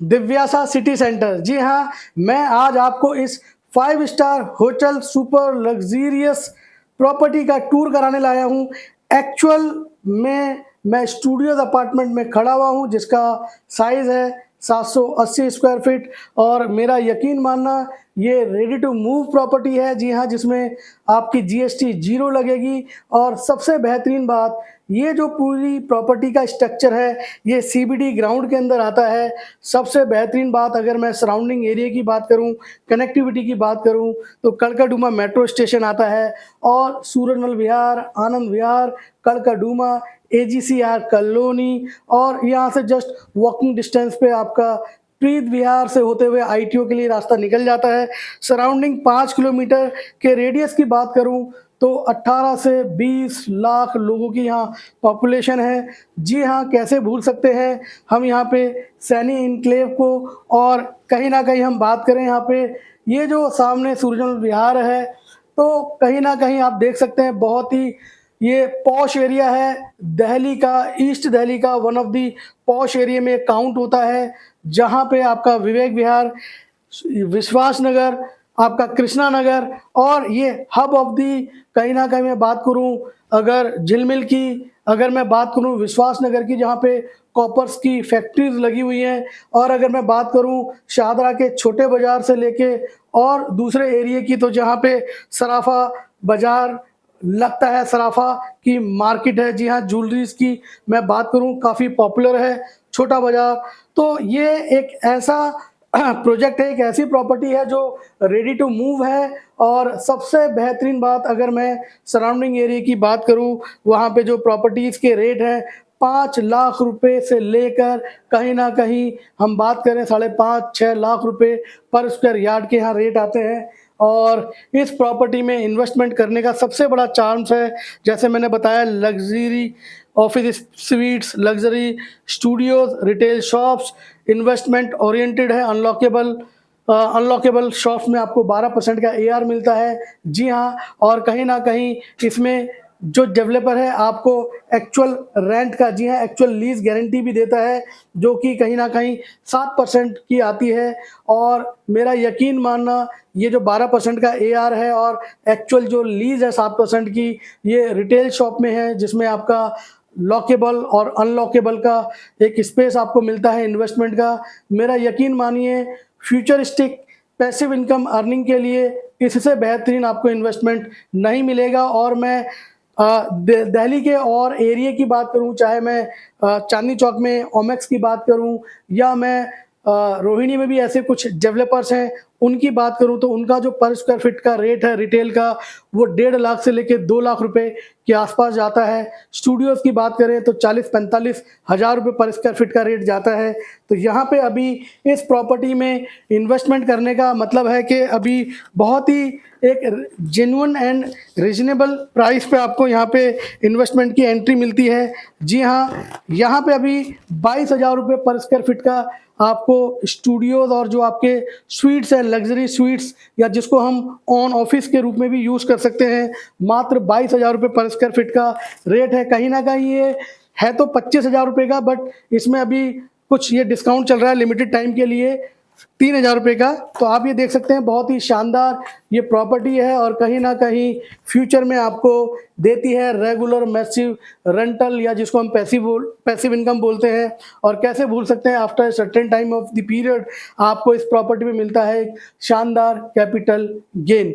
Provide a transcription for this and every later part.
Divyasa city centre. जी हाँ, मैं आज आपको इस 5 star hotel super luxurious property का टूर कराने लाया हूँ। एक्चुअल में मैं स्टूडियोज़ अपार्टमेंट में खड़ा हुआ हूँ जिसका साइज़ है 780 स्क्वायर फीट और मेरा यकीन मानना ये रेडी टू मूव प्रॉपर्टी है। जी हाँ, जिसमें आपकी जीएसटी ज़ीरो लगेगी और सबसे बेहतरीन बात ये जो पूरी प्रॉपर्टी का स्ट्रक्चर है, ये सीबीडी ग्राउंड के अंदर आता है। सबसे बेहतरीन बात अगर मैं सराउंडिंग एरिया की बात करूँ, कनेक्टिविटी की बात करूँ, तो कड़कड़डूमा मेट्रो स्टेशन आता है और सूरजमल विहार, आनंद विहार, कड़कड़डूमा, एजीसीआर कॉलोनी और यहाँ से जस्ट वॉकिंग डिस्टेंस पे आपका प्रीत विहार से होते हुए आईटीओ के लिए रास्ता निकल जाता है। सराउंडिंग 5 किलोमीटर के रेडियस की बात करूँ तो 18 से 20 लाख लोगों की यहाँ पॉपुलेशन है। जी हाँ, कैसे भूल सकते हैं हम यहाँ पे सैनी एन्क्लेव को और कहीं न कहीं हम बात करें यहाँ पे ये जो सामने सूरजमल विहार है, तो कहीं न कहीं आप देख सकते हैं बहुत ही ये पॉश एरिया है। दिल्ली का ईस्ट दिल्ली का one of the posh area में काउंट होता है, जहाँ पे आपका विवेक विहार, विश्वास नगर, आपका कृष्णा नगर और ये हब ऑफ दी कहीं न कहीं मैं बात करूँ अगर झिलमिल की, अगर मैं बात करूँ विश्वास नगर की जहाँ पे कॉपर्स की फैक्ट्रीज़ लगी हुई हैं और अगर मैं बात करूँ शाहदरा के छोटे बाज़ार से लेके और दूसरे एरिये की तो जहाँ पे सराफा बाज़ार लगता है, सराफा की मार्केट है। जी हाँ, ज्वेलरीज़ की मैं बात करूँ काफ़ी पॉपुलर है, छोटा बाज़ार। तो ये एक ऐसा प्रोजेक्ट है, एक ऐसी प्रॉपर्टी है जो रेडी टू मूव है और सबसे बेहतरीन बात अगर मैं सराउंडिंग एरिया की बात करूँ, वहाँ पे जो प्रॉपर्टीज़ के रेट हैं 5 लाख रुपए से लेकर कहीं न कहीं हम बात करें 5.5-6 लाख रुपए पर स्क्वायर यार्ड के यहाँ रेट आते हैं और इस प्रॉपर्टी में इन्वेस्टमेंट करने का सबसे बड़ा चांस है, जैसे मैंने बताया luxury office sweets, luxury Studios, retail shops, investment oriented है, अनलॉकेबल शॉप्स में आपको 12% का एआर मिलता है। जी हाँ, और कहीं न कहीं इसमें जो डेवलपर है आपको एक्चुअल रेंट का जी हाँ, एक्चुअल लीज़ गारंटी भी देता है, जो कि कहीं न कहीं 7% की आती है और मेरा यकीन मानना ये जो 12% का एआर है और एक्चुअल जो लीज़ है 7% की, ये रिटेल शॉप में है जिसमें आपका लॉकेबल और अनलॉकेबल का एक स्पेस आपको मिलता है इन्वेस्टमेंट का। मेरा यकीन मानिए फ्यूचरिस्टिक पैसिव इनकम अर्निंग के लिए इससे बेहतरीन आपको इन्वेस्टमेंट नहीं मिलेगा और मैं दिल्ली के और एरिया की बात करूँ, चाहे मैं चांदनी चौक में ओमेक्स की बात करूँ या मैं रोहिणी में भी ऐसे कुछ डेवलपर्स हैं, उनकी बात करूँ तो उनका जो पर स्क्वायर फीट का रेट है रिटेल का, वो 1.5 लाख से लेके 2 लाख रुपए के आसपास जाता है। स्टूडियोज़ की बात करें तो 40-45 हज़ार रुपए पर स्क्वायर फीट का रेट जाता है। तो यहाँ पे अभी इस प्रॉपर्टी में इन्वेस्टमेंट करने का मतलब है कि अभी बहुत ही एक जेन्युइन एंड रीज़नेबल प्राइस पे आपको यहाँ पे इन्वेस्टमेंट की एंट्री मिलती है। जी हाँ, यहाँ पे अभी 22,000 रुपए पर स्क्वायर फीट का आपको स्टूडियोज़ और जो आपके स्वीट्स हैं, लग्ज़री स्वीट्स या जिसको हम ऑन ऑफिस के रूप में भी यूज़ कर सकते हैं, मात्र 22,000 रुपए पर स्क्वायर फीट का रेट है। कहीं न कहीं ये है तो 25,000 रुपए का, बट इसमें अभी कुछ ये डिस्काउंट चल रहा है लिमिटेड टाइम के लिए 3,000 रुपए का। तो आप ये देख सकते हैं बहुत ही शानदार ये प्रॉपर्टी है और कहीं न कहीं फ्यूचर में आपको देती है रेगुलर मैसिव रेंटल या जिसको हम पैसिव इनकम बोलते हैं। और कैसे भूल सकते हैं after certain time of the period आपको इस प्रॉपर्टी में मिलता है एक शानदार कैपिटल गेन।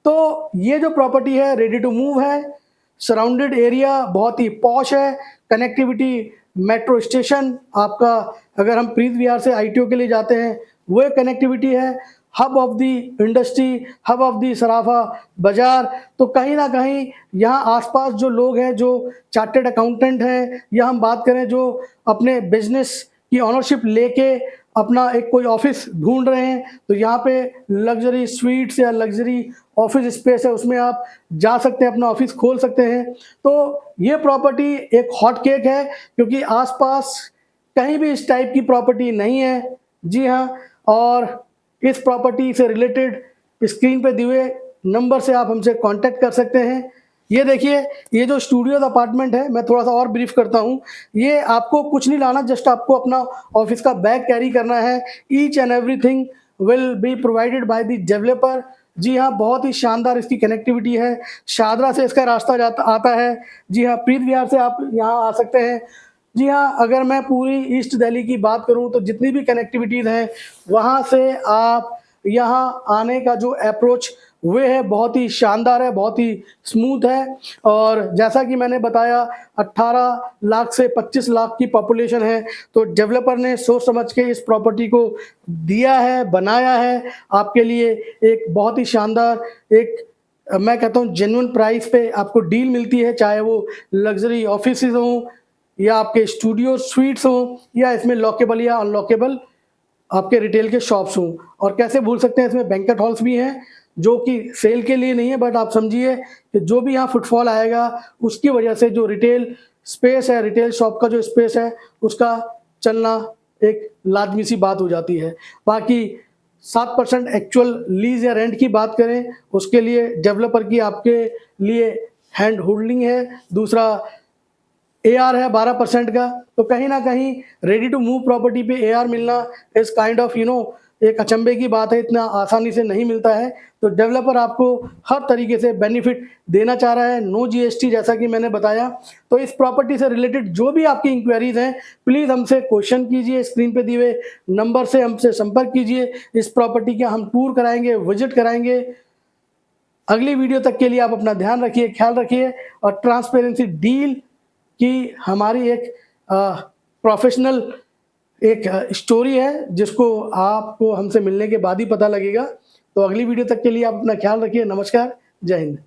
तो ये जो प्रॉपर्टी है रेडी टू मूव है, सराउंडेड एरिया बहुत ही पॉश है, कनेक्टिविटी मेट्रो स्टेशन आपका अगर हम प्रीत विहार से आईटीओ के लिए जाते हैं वो एक कनेक्टिविटी है, hub of the industry, hub of the Sarafa Bazaar. तो कहीं न कहीं यहाँ आस-पास जो लोग हैं, जो चार्टर्ड अकाउंटेंट हैं या हम बात करें जो अपने बिज़नेस की ओनरशिप लेके अपना एक कोई ऑफ़िस ढूँढ रहे हैं, तो यहाँ पे लग्ज़री स्वीट्स या लग्ज़री ऑफ़िस स्पेस है, उसमें आप जा सकते हैं, अपना ऑफ़िस खोल सकते हैं। तो ये प्रॉपर्टी एक हॉट केक है क्योंकि आस-पास कहीं भी इस टाइप की प्रॉपर्टी नहीं है। जी हाँ, और इस प्रॉपर्टी से रिलेटेड स्क्रीन पे दिए हुए नंबर से आप हमसे कॉन्टैक्ट कर सकते हैं। ये देखिए, ये जो स्टूडियोज़ अपार्टमेंट है, मैं थोड़ा-सा और ब्रीफ करता हूँ। ये आपको कुछ नहीं लाना, जस्ट आपको अपना ऑफ़िस का बैग कैरी करना है। Each and everything will be provided by the developer. जी हाँ, बहुत ही शानदार इसकी कनेक्टिविटी है। शादरा से इसका रास्ता जाता आता है। जी हाँ, प्रीत विहार से आप यहाँ आ सकते हैं। जी हाँ, अगर मैं पूरी ईस्ट दिल्ली की बात करूँ तो जितनी भी कनेक्टिविटीज़ हैं, वहाँ से आप यहाँ आने का जो अप्रोच वे है बहुत ही शानदार है, बहुत ही स्मूथ है। और जैसा कि मैंने बताया 18 लाख से 25 लाख की पॉपुलेशन है, तो डेवलपर ने सोच समझ के इस प्रॉपर्टी को दिया है, बनाया है आपके लिए। एक बहुत ही शानदार एक मैं कहता हूँ जेन्युइन प्राइस पे आपको डील मिलती है, चाहे वो लग्ज़री ऑफ़िसेज़ हों या आपके स्टूडियो स्वीट्स हों या इसमें लॉकेबल या अनलॉकेबल आपके रिटेल के शॉप्स हों। और कैसे भूल सकते हैं, इसमें बैंक्वेट हॉल्स भी हैं, जो कि सेल के लिए नहीं है, बट आप समझिए कि जो भी यहाँ फुटफॉल आएगा, उसकी वजह से जो रिटेल स्पेस है, रिटेल शॉप का जो स्पेस है, उसका चलना एक लाज़मी सी बात हो जाती है। बाकी 7% एक्चुअल लीज़ या रेंट की बात करें, उसके लिए डेवलपर की आपके लिए हैंड होल्डिंग है। दूसरा एआर है 12% का, तो कहीं न कहीं रेडी टू मूव प्रॉपर्टी पे एआर मिलना इज़ काइंड ऑफ एक अचंभे की बात है, इतना आसानी से नहीं मिलता है। तो डेवलपर आपको हर तरीके से बेनिफिट देना चाह रहा है, नो जीएसटी जैसा कि मैंने बताया। तो इस प्रॉपर्टी से रिलेटेड जो भी आपकी इंक्वायरीज़ हैं, प्लीज़ हमसे क्वेश्चन कीजिए, स्क्रीन पे दिए हुए नंबर से हमसे संपर्क कीजिए। इस प्रॉपर्टी का हम टूर कराएँगे, विज़िट कराएँगे। अगली वीडियो तक के लिए आप अपना ध्यान रखिए, ख्याल रखिए और ट्रांसपेरेंसी डील की हमारी एक प्रोफेशनल एक स्टोरी है, जिसको आपको हमसे मिलने के बाद ही पता लगेगा। तो अगली वीडियो तक के लिए आप अपना ख्याल रखिए। नमस्कार, जय हिंद।